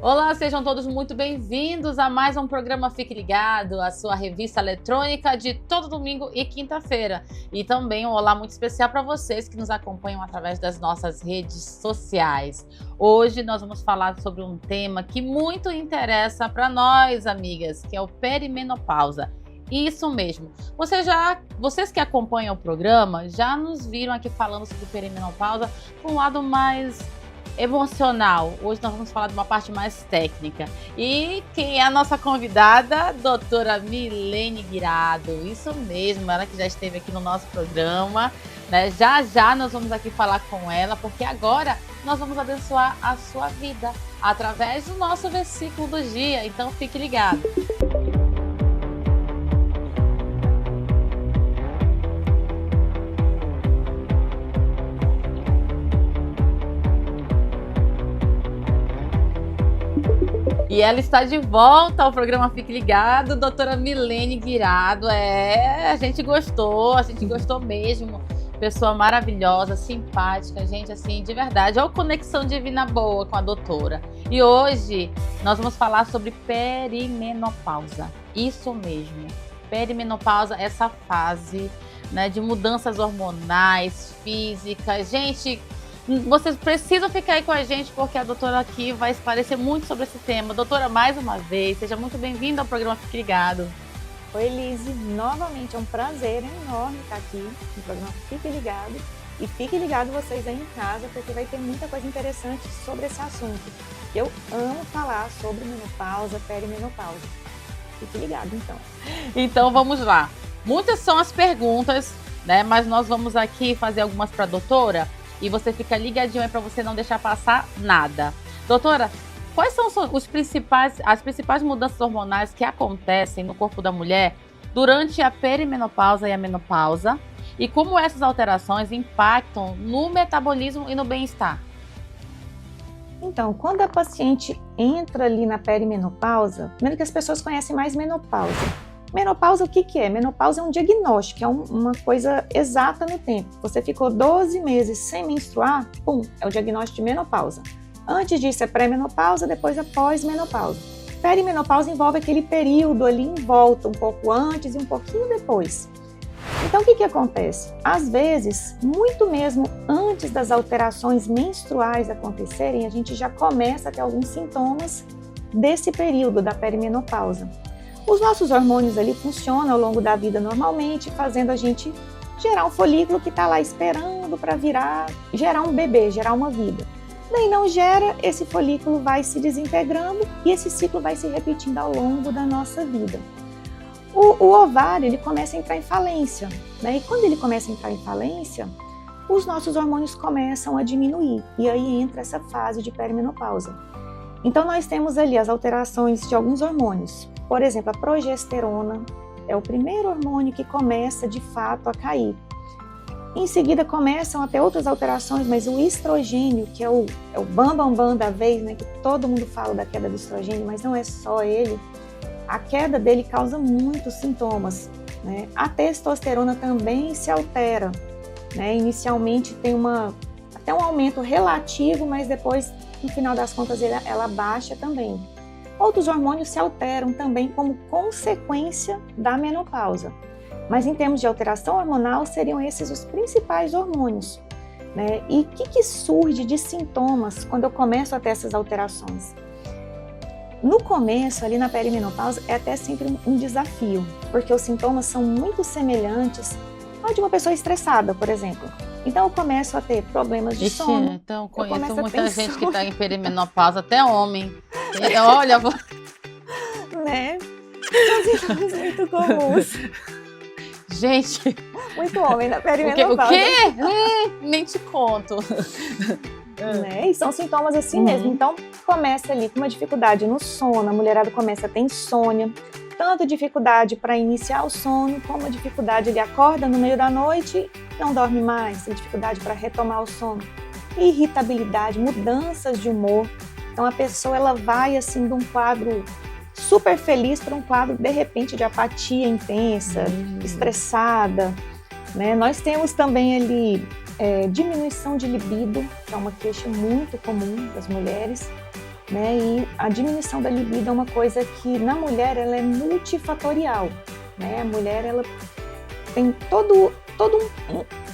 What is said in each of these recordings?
Olá, sejam todos muito bem-vindos a mais um programa Fique Ligado, a sua revista eletrônica de todo domingo e quinta-feira. E também um olá muito especial para vocês que nos acompanham através das nossas redes sociais. Hoje nós vamos falar sobre um tema que muito interessa para nós, amigas, que é o perimenopausa. Isso mesmo. Vocês que acompanham o programa já nos viram aqui falando sobre perimenopausa com um lado mais emocional. Hoje nós vamos falar de uma parte mais técnica. E quem é a nossa convidada? Doutora Milene Guirado. Isso mesmo, ela que já esteve aqui no nosso programa, né? Já nós vamos aqui falar com ela, porque agora nós vamos abençoar a sua vida através do nosso versículo do dia. Então fique ligado. E ela está de volta ao programa Fique Ligado, doutora Milene Guirado. A gente gostou mesmo. Pessoa maravilhosa, simpática, gente, assim, de verdade. Olha a conexão divina boa com a doutora. E hoje nós vamos falar sobre perimenopausa. Isso mesmo, perimenopausa, essa fase, né, de mudanças hormonais, físicas. Gente, vocês precisam ficar aí com a gente, porque a doutora aqui vai esclarecer muito sobre esse tema. Doutora, mais uma vez, seja muito bem-vinda ao programa Fique Ligado. Oi, Lise, novamente é um prazer enorme estar aqui no programa Fique Ligado. E fique ligado vocês aí em casa, porque vai ter muita coisa interessante sobre esse assunto. Eu amo falar sobre menopausa, perimenopausa. Fique ligado, então. Então, vamos lá. Muitas são as perguntas, né? Mas nós vamos aqui fazer algumas para a doutora. E você fica ligadinho aí para você não deixar passar nada. Doutora, quais são as principais mudanças hormonais que acontecem no corpo da mulher durante a perimenopausa e a menopausa? E como essas alterações impactam no metabolismo e no bem-estar? Então, quando a paciente entra ali na perimenopausa, primeiro que as pessoas conhecem mais menopausa. Menopausa, o que é? Menopausa é um diagnóstico, é uma coisa exata no tempo. Você ficou 12 meses sem menstruar, pum, é o diagnóstico de menopausa. Antes disso é pré-menopausa, depois é pós-menopausa. Perimenopausa envolve aquele período ali em volta, um pouco antes e um pouquinho depois. Então, o que acontece? Às vezes, muito mesmo antes das alterações menstruais acontecerem, a gente já começa a ter alguns sintomas desse período da perimenopausa. Os nossos hormônios ali funcionam ao longo da vida normalmente, fazendo a gente gerar um folículo que está lá esperando para gerar um bebê, gerar uma vida. Daí não gera, esse folículo vai se desintegrando e esse ciclo vai se repetindo ao longo da nossa vida. O ovário, ele começa a entrar em falência, né? E quando ele começa a entrar em falência, os nossos hormônios começam a diminuir e aí entra essa fase de perimenopausa. Então nós temos ali as alterações de alguns hormônios. Por exemplo, a progesterona é o primeiro hormônio que começa de fato a cair. Em seguida começam a ter outras alterações, mas o estrogênio, que é o bambambam da vez, né, que todo mundo fala da queda do estrogênio, mas não é só ele, a queda dele causa muitos sintomas, né? A testosterona também se altera, né? Inicialmente tem até um aumento relativo, mas depois, no final das contas, ela baixa também. Outros hormônios se alteram também como consequência da menopausa. Mas em termos de alteração hormonal, seriam esses os principais hormônios, né? E o que surge de sintomas quando eu começo a ter essas alterações? No começo, ali na perimenopausa, é até sempre um desafio, porque os sintomas são muito semelhantes ao de uma pessoa estressada, por exemplo. Então eu começo a ter problemas de sono. Então conheço muita gente que está em perimenopausa, até homem. Olha, né? São sintomas muito comuns. Gente, muito homem na perimenopausa. O quê? Nem te conto. Né? E são sintomas assim mesmo. Então começa ali com uma dificuldade no sono, a mulherada começa a ter insônia, tanto dificuldade para iniciar o sono, como a dificuldade, ele acorda no meio da noite, não dorme mais, tem dificuldade para retomar o sono, irritabilidade, mudanças de humor. Então a pessoa ela vai assim de um quadro super feliz para um quadro de repente de apatia intensa, estressada, né? Nós temos também ali diminuição de libido, que é uma queixa muito comum das mulheres. né? E a diminuição da libido é uma coisa que na mulher ela é multifatorial, né? A mulher ela tem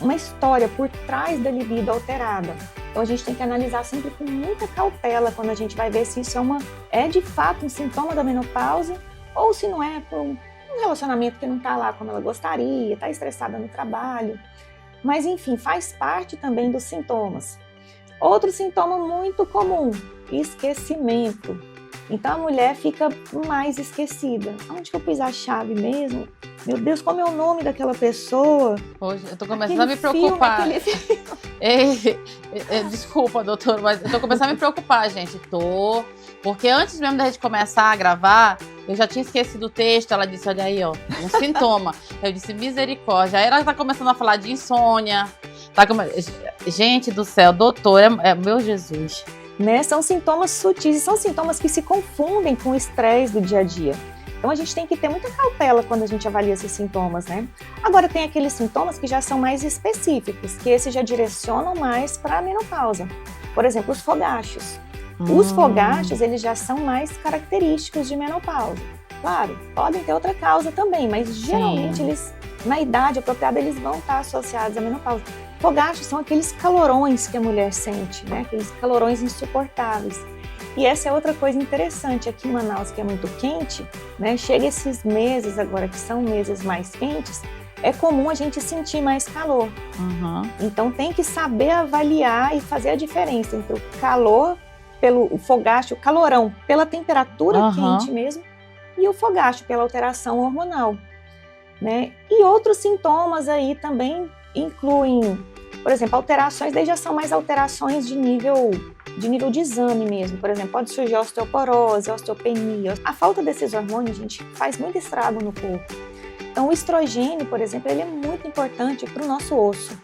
uma história por trás da libido alterada. Então a gente tem que analisar sempre com muita cautela quando a gente vai ver se isso é de fato um sintoma da menopausa ou se não é por um relacionamento que não está lá como ela gostaria, está estressada no trabalho. Mas enfim, faz parte também dos sintomas. Outro sintoma muito comum, esquecimento. Então a mulher fica mais esquecida. Onde que eu pus a chave mesmo? Meu Deus, como é o nome daquela pessoa? Hoje eu tô começando a me preocupar. Desculpa, doutor, mas eu tô começando a me preocupar, gente. Porque antes mesmo da gente começar a gravar, eu já tinha esquecido o texto. Ela disse, olha aí, ó, um sintoma. Eu disse, misericórdia. Aí ela tá começando a falar de insônia. Gente do céu, doutor, meu Jesus. Né? São sintomas sutis, são sintomas que se confundem com o estresse do dia a dia. Então a gente tem que ter muita cautela quando a gente avalia esses sintomas, né? Agora tem aqueles sintomas que já são mais específicos, que esses já direcionam mais para a menopausa. Por exemplo, os fogachos. Os fogachos, eles já são mais característicos de menopausa. Claro, podem ter outra causa também, mas geralmente eles, na idade apropriada, eles vão estar associados à menopausa. Fogachos são aqueles calorões que a mulher sente, né? Aqueles calorões insuportáveis. E essa é outra coisa interessante, aqui em Manaus, que é muito quente, né? Chega esses meses agora, que são meses mais quentes, é comum a gente sentir mais calor. Então tem que saber avaliar e fazer a diferença entre o calor, o fogacho, o calorão, pela temperatura quente mesmo, e o fogacho, pela alteração hormonal, né? E outros sintomas aí também incluem, por exemplo, alterações, daí já são mais alterações de nível de exame mesmo. Por exemplo, pode surgir osteoporose, osteopenia. A falta desses hormônios, gente, faz muito estrago no corpo. Então, o estrogênio, por exemplo, ele é muito importante para o nosso osso.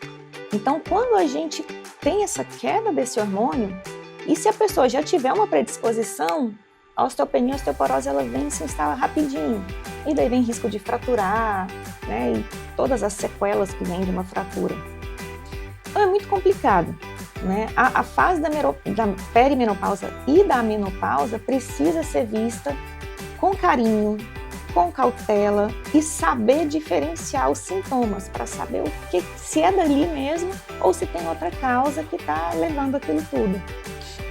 Então, quando a gente tem essa queda desse hormônio, e se a pessoa já tiver uma predisposição, a osteopenia, a osteoporose, ela vem e se instala rapidinho. E daí vem risco de fraturar, né? E todas as sequelas que vêm de uma fratura. Então, é muito complicado. Né? A fase da perimenopausa e da menopausa precisa ser vista com carinho, com cautela e saber diferenciar os sintomas para saber se é dali mesmo ou se tem outra causa que está levando aquilo tudo.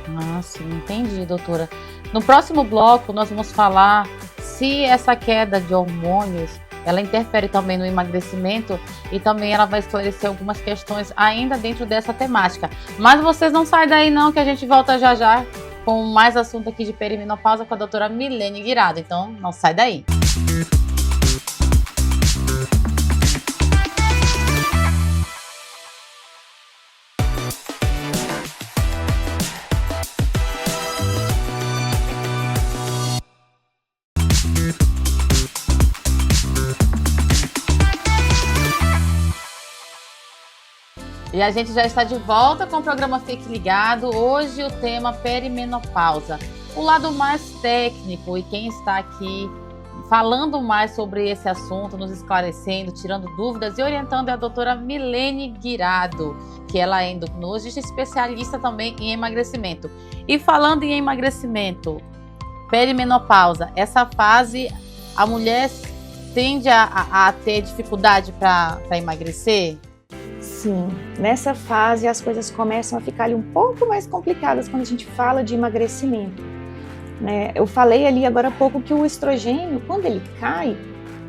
Ah, sim, entendi, doutora. No próximo bloco nós vamos falar se essa queda de hormônios ela interfere também no emagrecimento e também ela vai esclarecer algumas questões ainda dentro dessa temática. Mas vocês não saem daí não, que a gente volta já já com mais assunto aqui de perimenopausa com a doutora Milene Guirado. Então não sai daí. E a gente já está de volta com o programa Fique Ligado. Hoje o tema perimenopausa. O lado mais técnico e quem está aqui falando mais sobre esse assunto, nos esclarecendo, tirando dúvidas e orientando é a doutora Milene Guirado, que ela é endocrinologista especialista também em emagrecimento. E falando em emagrecimento, perimenopausa, essa fase a mulher tende a ter dificuldade para emagrecer? Sim, nessa fase as coisas começam a ficar ali um pouco mais complicadas quando a gente fala de emagrecimento, né? Eu falei ali agora há pouco que o estrogênio, quando ele cai,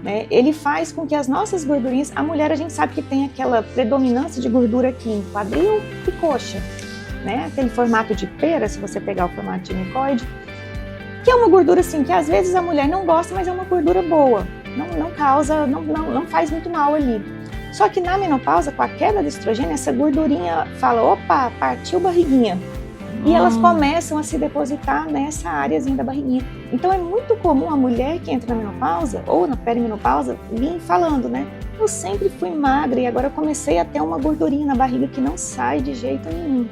né, ele faz com que as nossas gordurinhas, a mulher a gente sabe que tem aquela predominância de gordura aqui em quadril e coxa, né? Aquele formato de pera, se você pegar o formato de micoide, que é uma gordura assim que às vezes a mulher não gosta, mas é uma gordura boa, não causa, não faz muito mal ali. Só que na menopausa, com a queda do estrogênio, essa gordurinha fala, opa, partiu barriguinha. E elas começam a se depositar nessa áreazinha da barriguinha. Então é muito comum a mulher que entra na menopausa, ou na perimenopausa, vir falando, né? Eu sempre fui magra e agora eu comecei a ter uma gordurinha na barriga que não sai de jeito nenhum.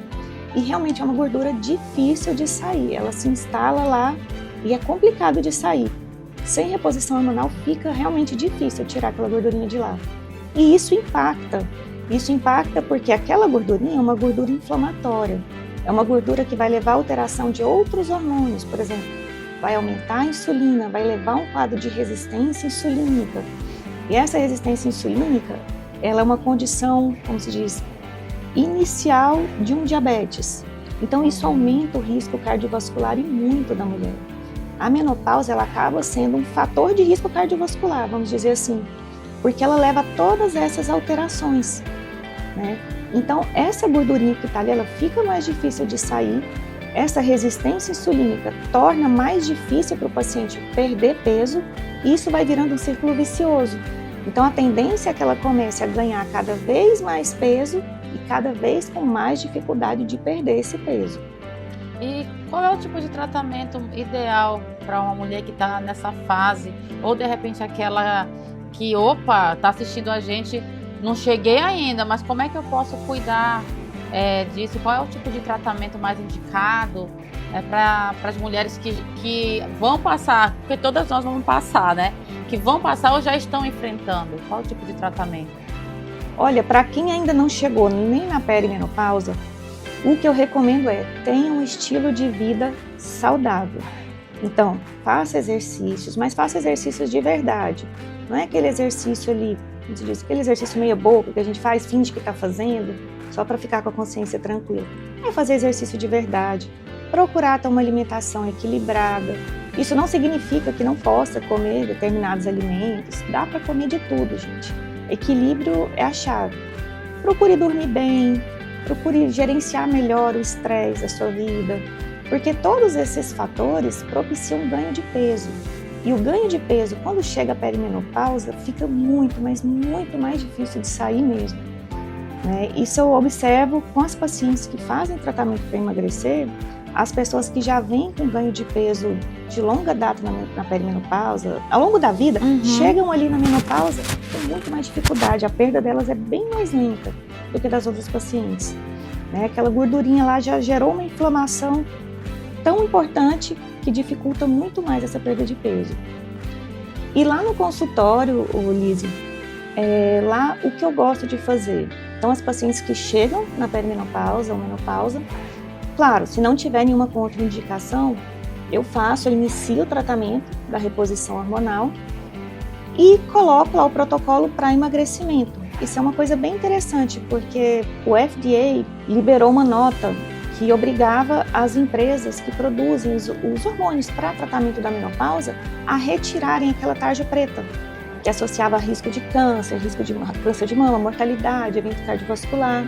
E realmente é uma gordura difícil de sair. Ela se instala lá e é complicado de sair. Sem reposição hormonal fica realmente difícil tirar aquela gordurinha de lá. E isso impacta porque aquela gordurinha é uma gordura inflamatória. É uma gordura que vai levar à alteração de outros hormônios, por exemplo, vai aumentar a insulina, vai levar a um quadro de resistência insulínica. E essa resistência insulínica, ela é uma condição, como se diz, inicial de um diabetes. Então isso aumenta o risco cardiovascular e muito da mulher. A menopausa, ela acaba sendo um fator de risco cardiovascular, vamos dizer assim, porque ela leva a todas essas alterações, né? Então essa gordurinha que está ali, ela fica mais difícil de sair. Essa resistência insulínica torna mais difícil para o paciente perder peso e isso vai virando um círculo vicioso. Então a tendência é que ela comece a ganhar cada vez mais peso e cada vez com mais dificuldade de perder esse peso. E qual é o tipo de tratamento ideal para uma mulher que está nessa fase? Ou de repente aquela que, está assistindo a gente, não cheguei ainda, mas como é que eu posso cuidar disso? Qual é o tipo de tratamento mais indicado para as mulheres que vão passar, porque todas nós vamos passar, né? Que vão passar ou já estão enfrentando? Qual o tipo de tratamento? Olha, para quem ainda não chegou nem na perimenopausa, o que eu recomendo é tenha um estilo de vida saudável. Então, faça exercícios, mas faça exercícios de verdade. Não é aquele exercício ali, como se diz, aquele exercício meio bobo que a gente faz, finge que está fazendo, só para ficar com a consciência tranquila. É fazer exercício de verdade, procurar ter uma alimentação equilibrada. Isso não significa que não possa comer determinados alimentos, dá para comer de tudo, gente. Equilíbrio é a chave. Procure dormir bem, procure gerenciar melhor o estresse da sua vida, porque todos esses fatores propiciam ganho de peso. E o ganho de peso, quando chega a perimenopausa, fica muito, mas muito mais difícil de sair mesmo, né? Isso eu observo com as pacientes que fazem tratamento para emagrecer, as pessoas que já vêm com ganho de peso de longa data na perimenopausa, ao longo da vida, chegam ali na menopausa com muito mais dificuldade, a perda delas é bem mais lenta do que das outras pacientes, né? Aquela gordurinha lá já gerou uma inflamação tão importante que dificulta muito mais essa perda de peso. E lá no consultório, Lizzy, lá o que eu gosto de fazer? Então as pacientes que chegam na perimenopausa ou menopausa, claro, se não tiver nenhuma contraindicação, eu inicio o tratamento da reposição hormonal e coloco lá o protocolo para emagrecimento. Isso é uma coisa bem interessante, porque o FDA liberou uma nota que obrigava as empresas que produzem os hormônios para tratamento da menopausa a retirarem aquela tarja preta, que associava a risco de câncer de mama, mortalidade, evento cardiovascular.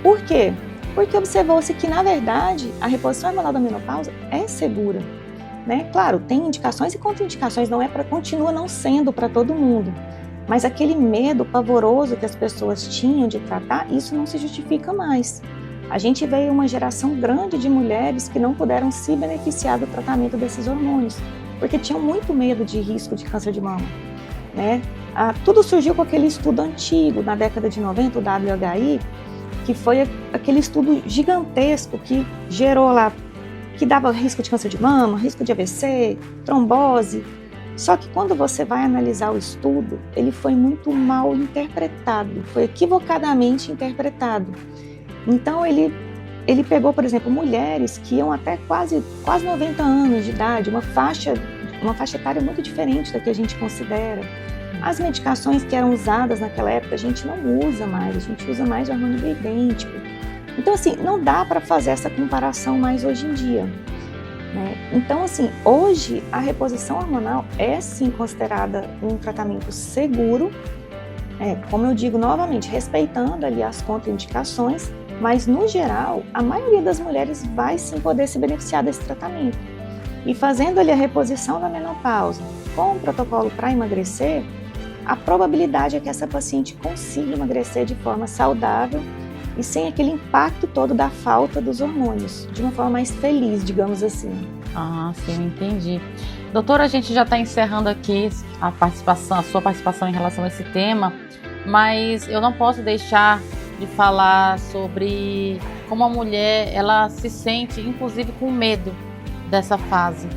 Por quê? Porque observou-se que, na verdade, a reposição hormonal da menopausa é segura, né? Claro, tem indicações e contraindicações, continua não sendo para todo mundo. Mas aquele medo pavoroso que as pessoas tinham de tratar, isso não se justifica mais. A gente veio uma geração grande de mulheres que não puderam se beneficiar do tratamento desses hormônios, porque tinham muito medo de risco de câncer de mama, né? Tudo surgiu com aquele estudo antigo, na década de 90, o WHI, que foi aquele estudo gigantesco que gerou lá, que dava risco de câncer de mama, risco de AVC, trombose. Só que quando você vai analisar o estudo, ele foi muito mal interpretado, foi equivocadamente interpretado. Então ele pegou, por exemplo, mulheres que iam até quase 90 anos de idade, uma faixa etária muito diferente da que a gente considera. As medicações que eram usadas naquela época a gente não usa mais, a gente usa mais hormônio bioidêntico. Então assim, não dá para fazer essa comparação mais hoje em dia, né? Então assim, hoje a reposição hormonal é sim considerada um tratamento seguro, como eu digo novamente, respeitando ali as contraindicações, mas no geral a maioria das mulheres vai sim poder se beneficiar desse tratamento. E fazendo ali a reposição da menopausa com o protocolo para emagrecer, a probabilidade é que essa paciente consiga emagrecer de forma saudável e sem aquele impacto todo da falta dos hormônios, de uma forma mais feliz, digamos assim. Ah, sim, entendi. Doutora, a gente já está encerrando aqui a sua participação em relação a esse tema, mas eu não posso deixar de falar sobre como a mulher ela se sente, inclusive, com medo dessa fase.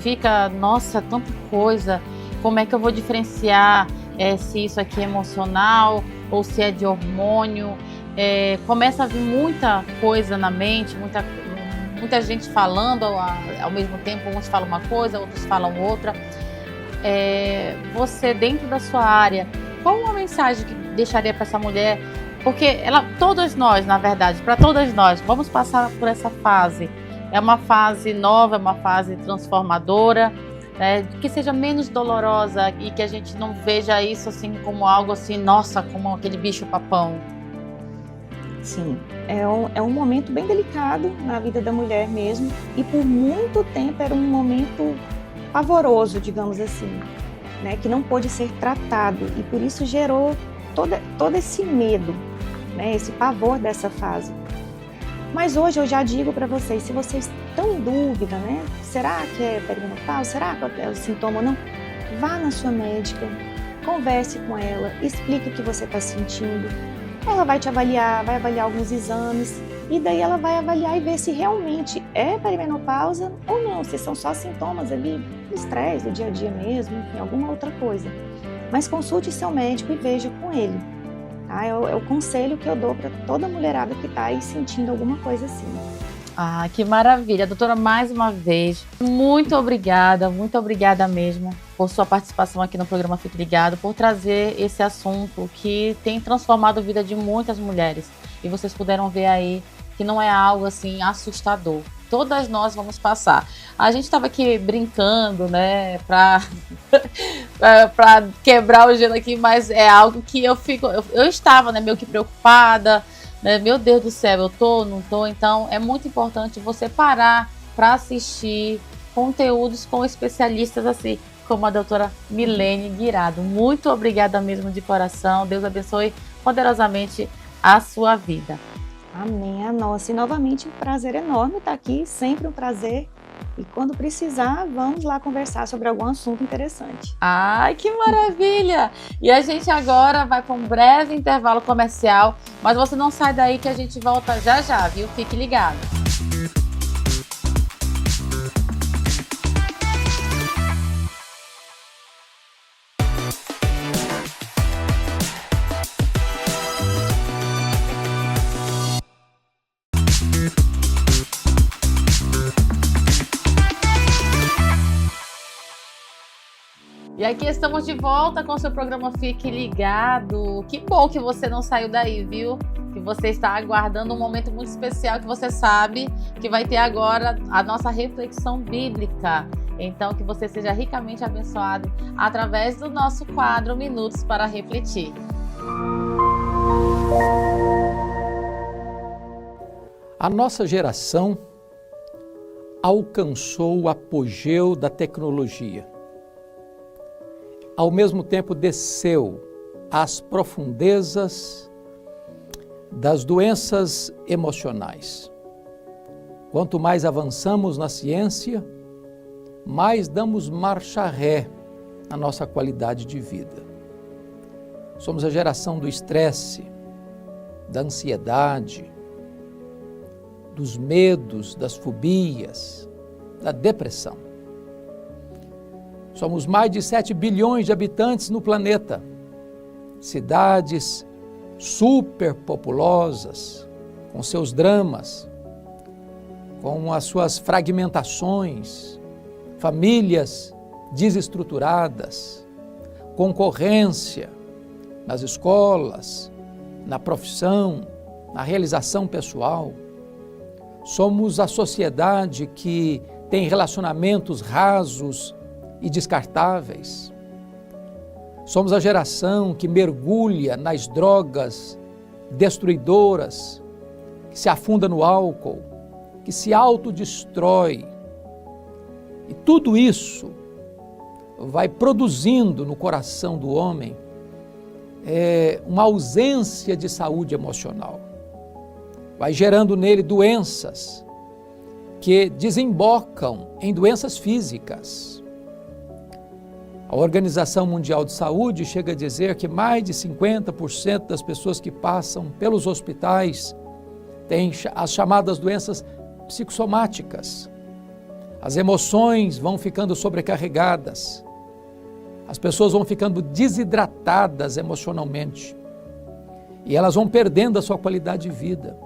Fica, nossa, tanta coisa, como é que eu vou diferenciar se isso aqui é emocional ou se é de hormônio. Começa a vir muita coisa na mente, muita gente falando ao mesmo tempo, uns falam uma coisa, outros falam outra. Você, dentro da sua área, qual uma mensagem que deixaria para essa mulher? Porque todas nós, na verdade, para todas nós, vamos passar por essa fase. É uma fase nova, é uma fase transformadora, que seja menos dolorosa e que a gente não veja isso assim como algo assim, nossa, como aquele bicho-papão. Sim, é um momento bem delicado na vida da mulher mesmo, e por muito tempo era um momento pavoroso, digamos assim, né, que não pôde ser tratado, e por isso gerou todo esse medo, né, esse pavor dessa fase. Mas hoje eu já digo para vocês, se vocês estão em dúvida, né, será que é perimenopausa, será que é o sintoma ou não, vá na sua médica, converse com ela, explique o que você está sentindo. Ela vai te avaliar, vai avaliar alguns exames, e daí ela vai avaliar e ver se realmente é perimenopausa ou não, se são só sintomas ali do estresse, do dia a dia mesmo, enfim, alguma outra coisa. Mas consulte seu médico e veja com ele. Tá? É o conselho que eu dou para toda mulherada que está aí sentindo alguma coisa assim. Ah, que maravilha. Doutora, mais uma vez, muito obrigada mesmo por sua participação aqui no programa Fique Ligado, por trazer esse assunto que tem transformado a vida de muitas mulheres. E vocês puderam ver aí que não é algo assim assustador. Todas nós vamos passar. A gente estava aqui brincando, né, para quebrar o gelo aqui, mas é algo que eu estava, né, meio que preocupada. Meu Deus do céu, eu tô, não tô? Então é muito importante você parar para assistir conteúdos com especialistas assim, como a doutora Milene Guirado. Muito obrigada mesmo de coração. Deus abençoe poderosamente a sua vida. Amém, a nossa. E novamente um prazer enorme estar aqui, sempre um prazer. E quando precisar, vamos lá conversar sobre algum assunto interessante. Ai, que maravilha! E a gente agora vai para um breve intervalo comercial, mas você não sai daí que a gente volta já já, viu? Fique ligado. E aqui estamos de volta com o seu programa Fique Ligado. Que bom que você não saiu daí, viu? Que você está aguardando um momento muito especial que você sabe que vai ter agora a nossa reflexão bíblica. Então, que você seja ricamente abençoado através do nosso quadro Minutos para Refletir. A nossa geração alcançou o apogeu da tecnologia. Ao mesmo tempo, desceu às profundezas das doenças emocionais. Quanto mais avançamos na ciência, mais damos marcha ré na nossa qualidade de vida. Somos a geração do estresse, da ansiedade, dos medos, das fobias, da depressão. Somos mais de 7 bilhões de habitantes no planeta. Cidades superpopulosas, com seus dramas, com as suas fragmentações, famílias desestruturadas, concorrência nas escolas, na profissão, na realização pessoal. Somos a sociedade que tem relacionamentos rasos e descartáveis. Somos a geração que mergulha nas drogas destruidoras, que se afunda no álcool, que se autodestrói. E tudo isso vai produzindo no coração do homem uma ausência de saúde emocional. Vai gerando nele doenças que desembocam em doenças físicas. A Organização Mundial de Saúde chega a dizer que mais de 50% das pessoas que passam pelos hospitais têm as chamadas doenças psicossomáticas. As emoções vão ficando sobrecarregadas. As pessoas vão ficando desidratadas emocionalmente. E elas vão perdendo a sua qualidade de vida.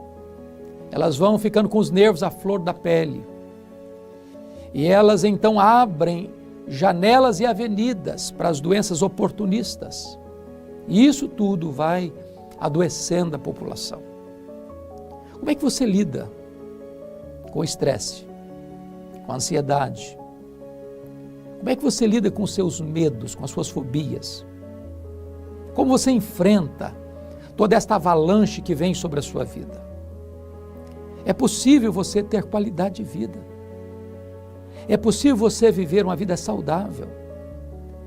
Elas vão ficando com os nervos à flor da pele. E elas então abrem janelas e avenidas para as doenças oportunistas. E isso tudo vai adoecendo a população. Como é que você lida com o estresse, com a ansiedade? Como é que você lida com os seus medos, com as suas fobias? Como você enfrenta toda esta avalanche que vem sobre a sua vida? É possível você ter qualidade de vida. É possível você viver uma vida saudável,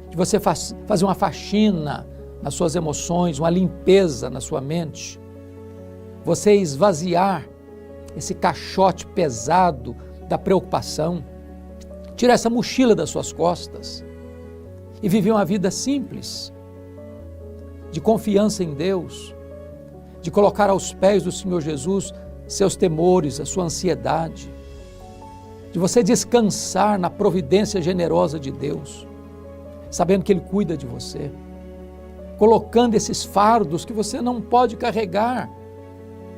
de você fazer uma faxina nas suas emoções, uma limpeza na sua mente, você esvaziar esse caixote pesado da preocupação, tirar essa mochila das suas costas e viver uma vida simples, de confiança em Deus, de colocar aos pés do Senhor Jesus seus temores, a sua ansiedade, de você descansar na providência generosa de Deus, sabendo que Ele cuida de você, colocando esses fardos que você não pode carregar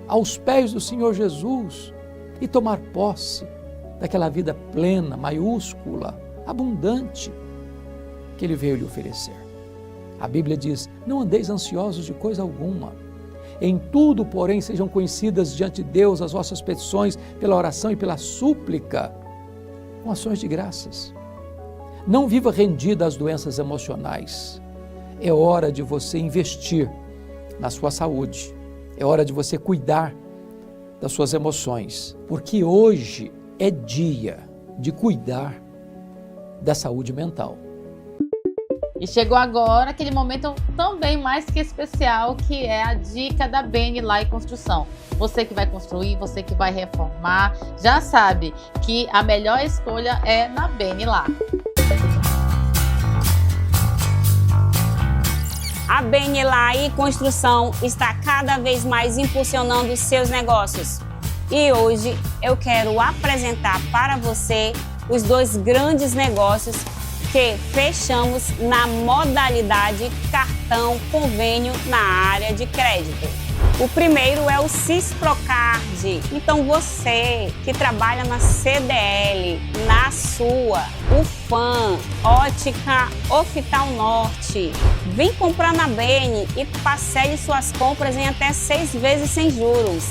aos pés do Senhor Jesus e tomar posse daquela vida plena, maiúscula, abundante que Ele veio lhe oferecer. A Bíblia diz: não andeis ansiosos de coisa alguma. Em tudo, porém, sejam conhecidas diante de Deus as vossas petições pela oração e pela súplica, com ações de graças. Não viva rendida às doenças emocionais. É hora de você investir na sua saúde. É hora de você cuidar das suas emoções, porque hoje é dia de cuidar da saúde mental. E chegou agora aquele momento também mais que especial, que é a dica da Beni Lá e Construção. Você que vai construir, você que vai reformar, já sabe que a melhor escolha é na Beni Lá. A Beni Lá e Construção está cada vez mais impulsionando seus negócios. E hoje eu quero apresentar para você os dois grandes negócios que fechamos na modalidade cartão convênio na área de crédito. O primeiro é o Cisprocard. Então você que trabalha na CDL, na sua, UFAM, Ótica Oftalmo Norte, vem comprar na Beni e parcele suas compras em até 6 vezes sem juros.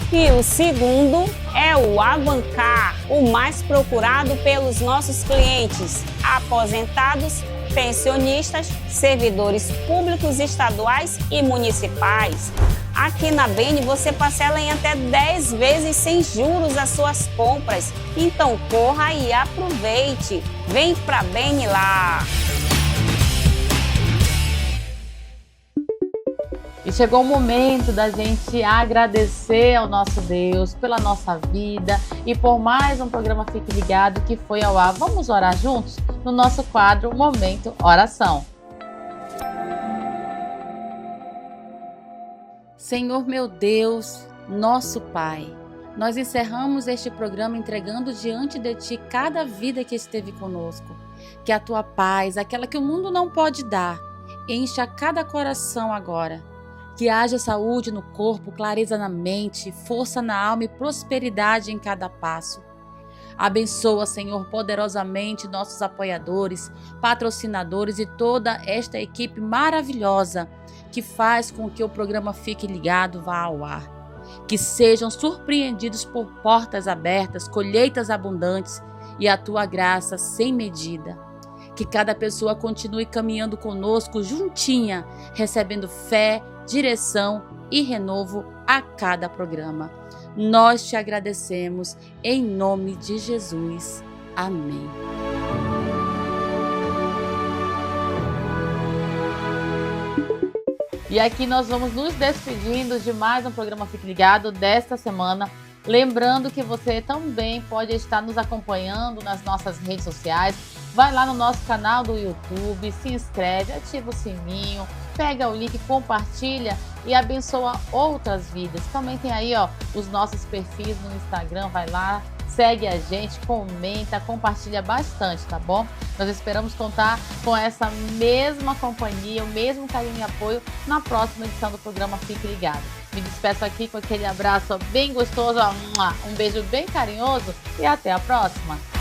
E o segundo é o Avancar, o mais procurado pelos nossos clientes, aposentados, pensionistas, servidores públicos estaduais e municipais. Aqui na Beni você parcela em até 10 vezes sem juros as suas compras. Então corra e aproveite. Vem pra Beni Lá! E chegou o momento da gente agradecer ao nosso Deus pela nossa vida e por mais um programa Fique Ligado que foi ao ar. Vamos orar juntos no nosso quadro Momento Oração. Senhor meu Deus, nosso Pai, nós encerramos este programa entregando diante de Ti cada vida que esteve conosco. Que a Tua paz, aquela que o mundo não pode dar, encha cada coração agora. Que haja saúde no corpo, clareza na mente, força na alma e prosperidade em cada passo. Abençoa, Senhor, poderosamente nossos apoiadores, patrocinadores e toda esta equipe maravilhosa que faz com que o programa Fique Ligado vá ao ar. Que sejam surpreendidos por portas abertas, colheitas abundantes e a Tua graça sem medida. Que cada pessoa continue caminhando conosco juntinha, recebendo fé, direção e renovo a cada programa. Nós te agradecemos em nome de Jesus. Amém. E aqui nós vamos nos despedindo de mais um programa Fique Ligado desta semana. Lembrando que você também pode estar nos acompanhando nas nossas redes sociais. Vai lá no nosso canal do YouTube, se inscreve, ativa o sininho, pega o link, compartilha e abençoa outras vidas. Também tem aí os nossos perfis no Instagram, vai lá, segue a gente, comenta, compartilha bastante, tá bom? Nós esperamos contar com essa mesma companhia, o mesmo carinho e apoio na próxima edição do programa Fique Ligado. Me despeço aqui com aquele abraço bem gostoso, ó, um beijo bem carinhoso e até a próxima!